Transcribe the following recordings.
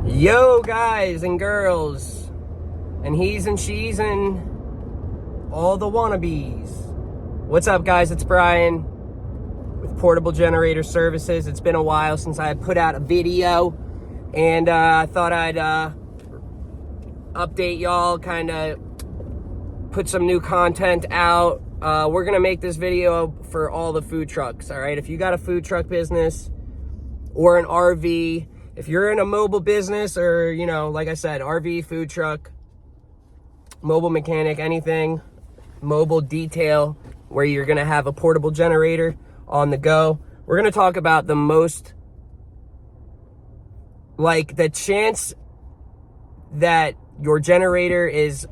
Yo, guys and girls, and he's and she's and all the wannabes. What's up, guys? It's Brian with Portable Generator Services. It's been a while since I had put out a video, and I thought I'd update y'all, kind of put some new content out. We're going to make this video for all the food trucks, all right? If you got a food truck business or an RV, if you're in a mobile business or, you know, like I said, RV, food truck, mobile mechanic, anything, mobile detail, where you're going to have a portable generator on the go, we're going to talk about the most, like, the chance that your generator is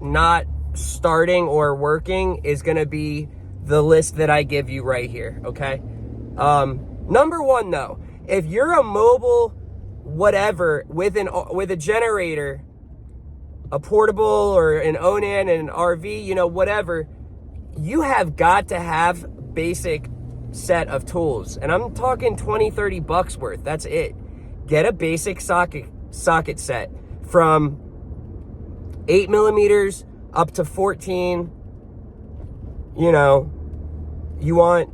not starting or working is going to be the list that I give you right here, okay? Number one, though, if you're a mobile whatever with a generator, a portable or an Onan and an RV, you know, whatever, you have got to have basic set of tools. And I'm talking 20, 30 bucks worth. That's it. Get a basic socket set from 8 millimeters up to 14. You know, you want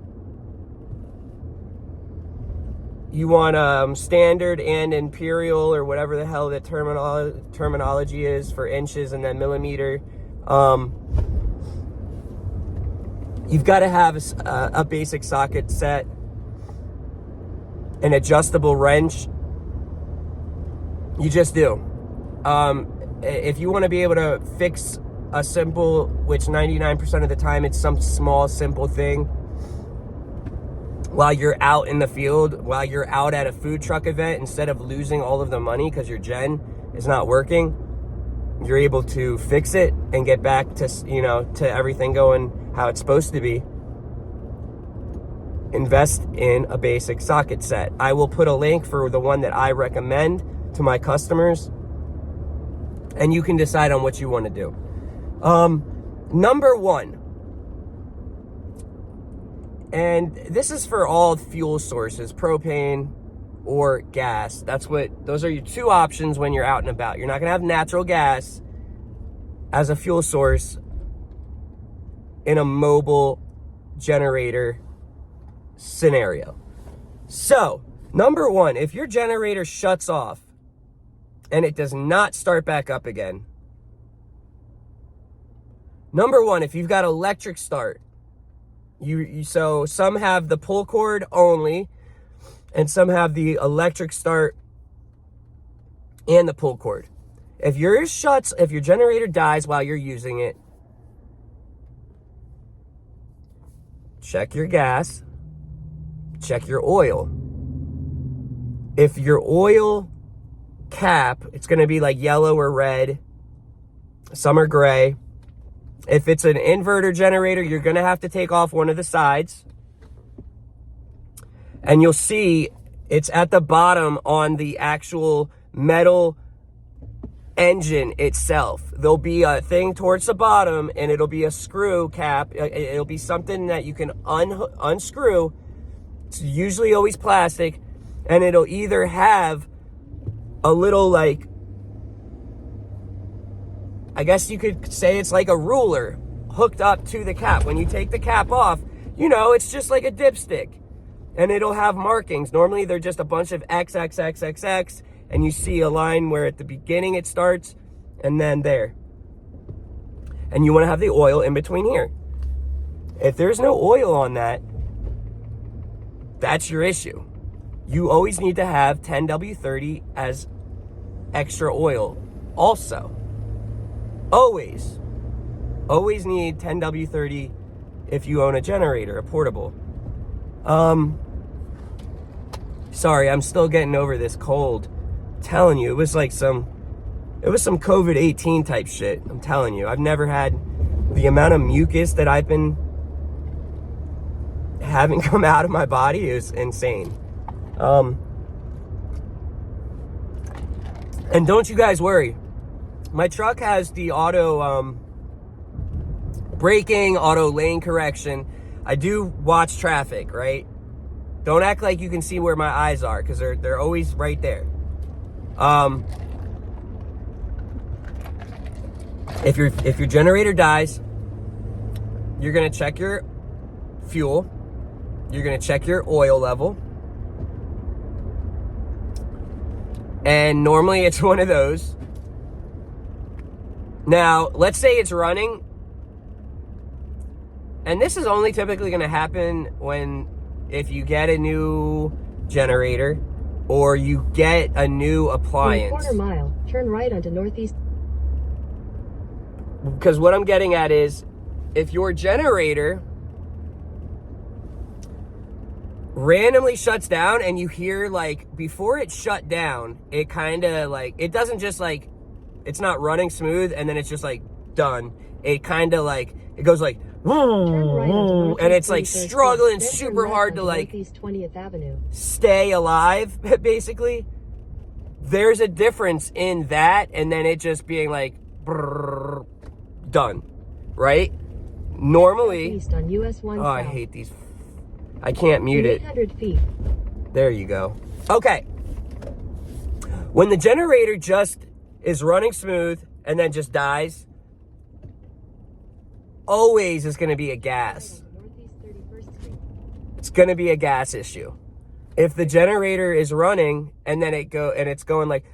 standard and imperial, or whatever the hell that terminology is for inches, and then millimeter. You've got to have a basic socket set, an adjustable wrench. You just do. If you want to be able to fix a simple, which 99% of the time it's some small, simple thing, while you're out in the field, while you're out at a food truck event, instead of losing all of the money because your gen is not working, you're able to fix it and get back to, you know, to everything going how it's supposed to be. Invest in a basic socket set. I will put a link for the one that I recommend to my customers, and you can decide on what you want to do. Number one, and this is for all fuel sources, propane or gas. Those are your two options when you're out and about. You're not going to have natural gas as a fuel source in a mobile generator scenario. So, number one, if your generator shuts off and it does not start back up again, number one, if you've got electric start, so some have the pull cord only, and some have the electric start and the pull cord. If your generator dies while you're using it, check your gas, check your oil. If your oil cap, it's going to be like yellow or red, some are gray. If it's an inverter generator, you're going to have to take off one of the sides. And you'll see it's at the bottom on the actual metal engine itself. There'll be a thing towards the bottom, and it'll be a screw cap. It'll be something that you can unscrew. It's usually always plastic. And it'll either have a little, like, I guess you could say it's like a ruler hooked up to the cap. When you take the cap off, you know, it's just like a dipstick. And it'll have markings. Normally, they're just a bunch of X, X, X, X, X. And you see a line where at the beginning it starts, and then there. And you want to have the oil in between here. If there's no oil on that, that's your issue. You always need to have 10W30 as extra oil also. Always need 10W30 if you own a generator, a portable. Sorry, I'm still getting over this cold. I'm telling you, it was some COVID-18 type shit. I'm telling you, I've never had the amount of mucus that I've been having come out of my body is insane. And don't you guys worry. My truck has the auto braking, auto lane correction. I do watch traffic, right? Don't act like you can see where my eyes are, because they're always right there. If your generator dies, you're gonna check your fuel, you're gonna check your oil level, and normally it's one of those. Now, let's say it's running, and this is only typically gonna happen if you get a new generator or you get a new appliance. In a quarter mile, turn right onto Northeast. Because what I'm getting at is, if your generator randomly shuts down and you hear, like, before it shut down, it kind of, like, it doesn't just, like, it's not running smooth and then it's just, like, done. It kind of, like, it goes, like, and it's, like, struggling super hard to, like, 20th Avenue. Stay alive, basically. There's a difference in that and then it just being, like, brrr, done, right? Normally, East on US 1 oh, I hate these. I can't mute it. 800 feet. There you go. Okay. When the generator just is running smooth and then just dies, always is going to be a gas. Northeast 31st Street. It's going to be a gas issue. If the generator is running and then it's going like,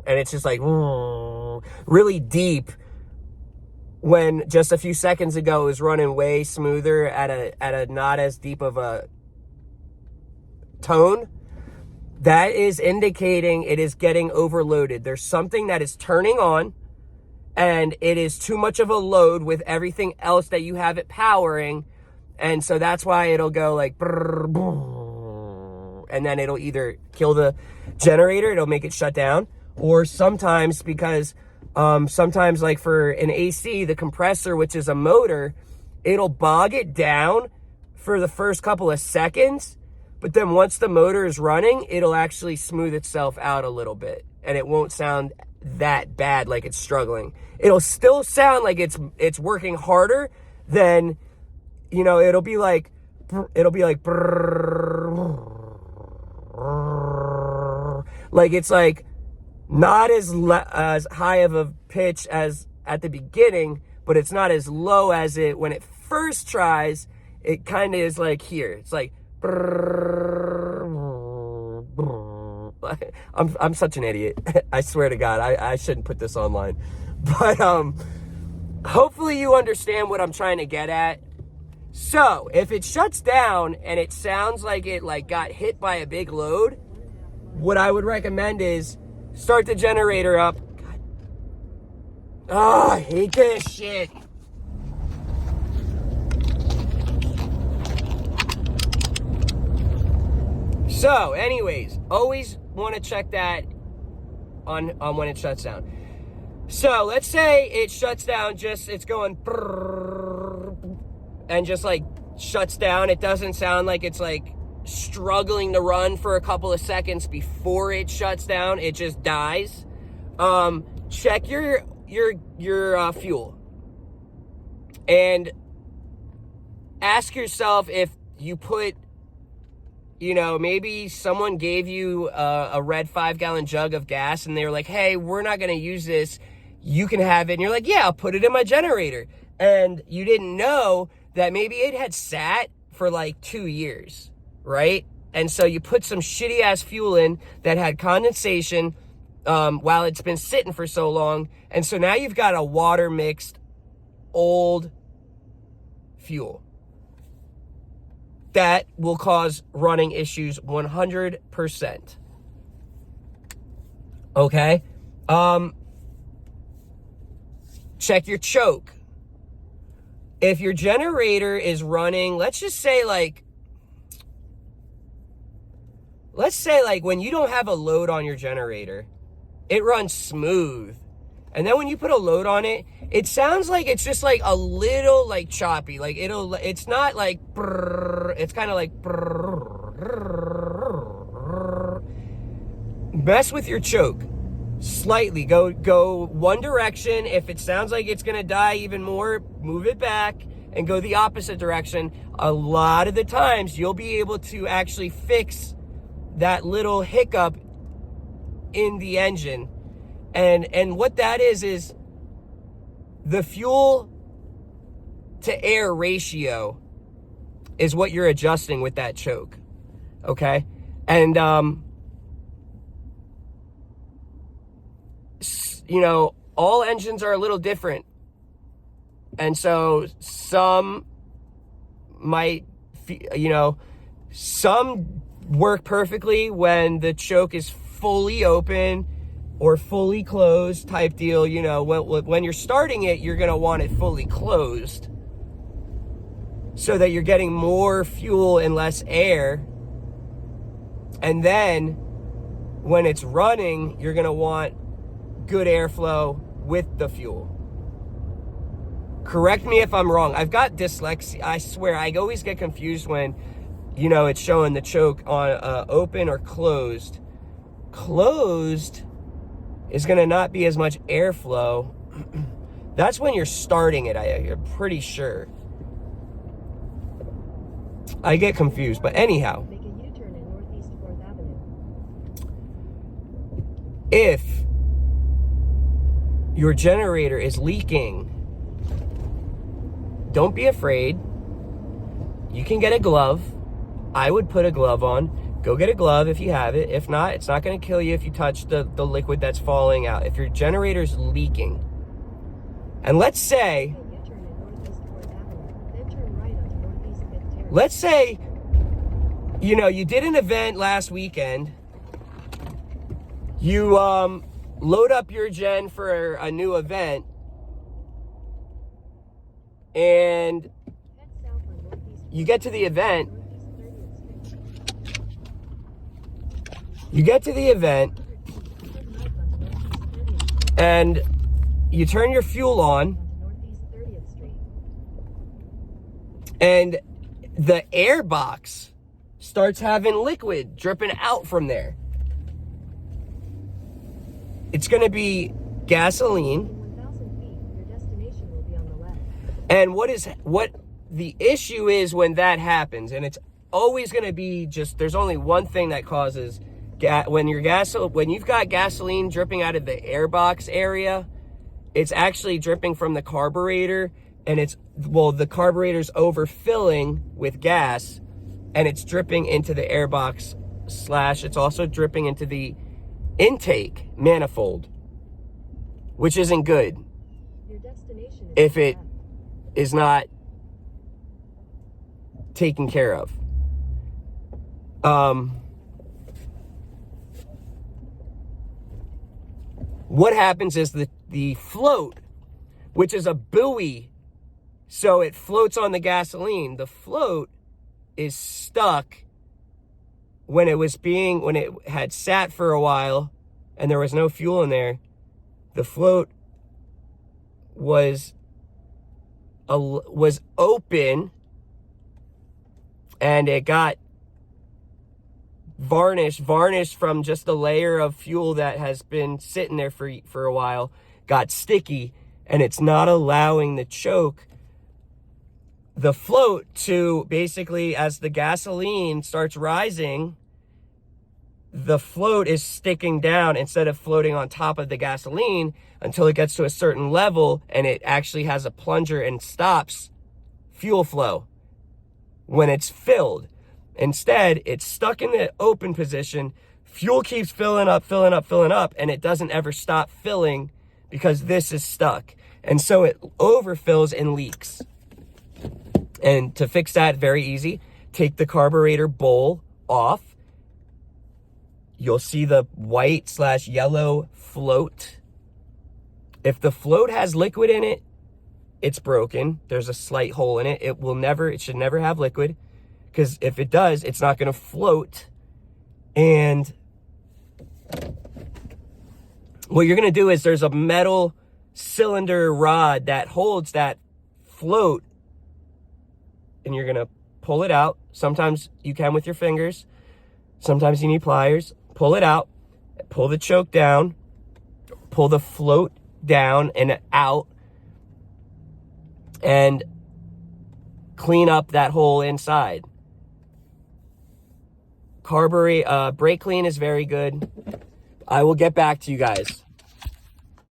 and it's just like really deep, when just a few seconds ago it was running way smoother at a not as deep of a tone, that is indicating it is getting overloaded. There's something that is turning on and it is too much of a load with everything else that you have it powering. And so that's why it'll go like, and then it'll either kill the generator, it'll make it shut down, or sometimes because sometimes, like for an AC, the compressor, which is a motor, it'll bog it down for the first couple of seconds, but then once the motor is running, it'll actually smooth itself out a little bit, and it won't sound that bad like it's struggling. It'll still sound like it's working harder than, you know, it'll be like it's like not as high of a pitch as at the beginning, but it's not as low as it when it first tries. It kind of is like here. It's like I'm such an idiot. I swear to God, I shouldn't put this online. But hopefully you understand what I'm trying to get at. So if it shuts down and it sounds like it like got hit by a big load, what I would recommend is start the generator up. God. Oh, I hate this shit. So, anyways, always want to check that on when it shuts down. So, let's say it shuts down, it's going and just like shuts down. It doesn't sound like it's like struggling to run for a couple of seconds before it shuts down. It just dies. Check your fuel and ask yourself if you put, you know, maybe someone gave you a red 5-gallon jug of gas and they were like, hey, we're not going to use this. You can have it. And you're like, yeah, I'll put it in my generator. And you didn't know that maybe it had sat for like 2 years, right? And so you put some shitty ass fuel in that had condensation while it's been sitting for so long. And so now you've got a water mixed old fuel. That will cause running issues 100%. Okay? Check your choke. If your generator is running, let's say when you don't have a load on your generator, it runs smooth. And then when you put a load on it, it sounds like it's just like a little like choppy. Like it's not like brrr, it's kind of like brrr. Mess with your choke slightly. Go one direction. If it sounds like it's gonna die even more, move it back and go the opposite direction. A lot of the times you'll be able to actually fix that little hiccup in the engine. And what that is the fuel to air ratio is what you're adjusting with that choke. Okay? And, you know, all engines are a little different. And so some might, you know, some work perfectly when the choke is fully open or fully closed type deal. You know, when you're starting it, you're going to want it fully closed so that you're getting more fuel and less air. And then when it's running, you're going to want good airflow with the fuel. Correct me if I'm wrong. I've got dyslexia. I swear, I always get confused when, you know, it's showing the choke on open or closed. Closed is going to not be as much airflow. That's when you're starting it, I'm pretty sure. I get confused, but anyhow. Make a U-turn in Northeast 4th Avenue. If your generator is leaking, don't be afraid. You can get a glove. I would put a glove on. Go get a glove if you have it. If not, it's not going to kill you if you touch the liquid that's falling out. If your generator's leaking, and let's say, U-turn in Northeast 4th Avenue. Then turn right onto Northeast 5th Terrace. let's say, you know, you did an event last weekend. You load up your gen for a new event, and Head south on Northeast you get to the event. Northeast 30th Street. You get to the event, Turn right onto Northeast 30th Street. and you turn your fuel on, Onto Northeast 30th Street. and the air box starts having liquid dripping out from there. It's going to be gasoline. In 1,000 feet, your destination will be on the left. And what the issue is when that happens, and it's always going to be just, there's only one thing that causes when you've got gasoline dripping out of the airbox area, it's actually dripping from the carburetor, and the carburetor's overfilling with gas, and it's dripping into the airbox / it's also dripping into the intake manifold, which isn't good Your destination is if on the it left. is not taken care of. What happens is the float, which is a buoy, so it floats on the gasoline. The float is stuck when it had sat for a while and there was no fuel in there. The float was open, and it got varnished from just a layer of fuel that has been sitting there for a while, got sticky, and it's not allowing the float to basically, as the gasoline starts rising, the float is sticking down instead of floating on top of the gasoline until it gets to a certain level, and it actually has a plunger and stops fuel flow when it's filled. Instead, it's stuck in the open position. Fuel keeps filling up, and it doesn't ever stop filling because this is stuck. And so it overfills and leaks. And to fix that, very easy. Take the carburetor bowl off. You'll see the white / yellow float. If the float has liquid in it, it's broken. There's a slight hole in it. It should never have liquid, because if it does, it's not going to float. And what you're going to do is there's a metal cylinder rod that holds that float, and you're going to pull it out. Sometimes you can with your fingers. Sometimes you need pliers. Pull it out. Pull the choke down. Pull the float down and out. And clean up that hole inside. Brake clean is very good. I will get back to you guys.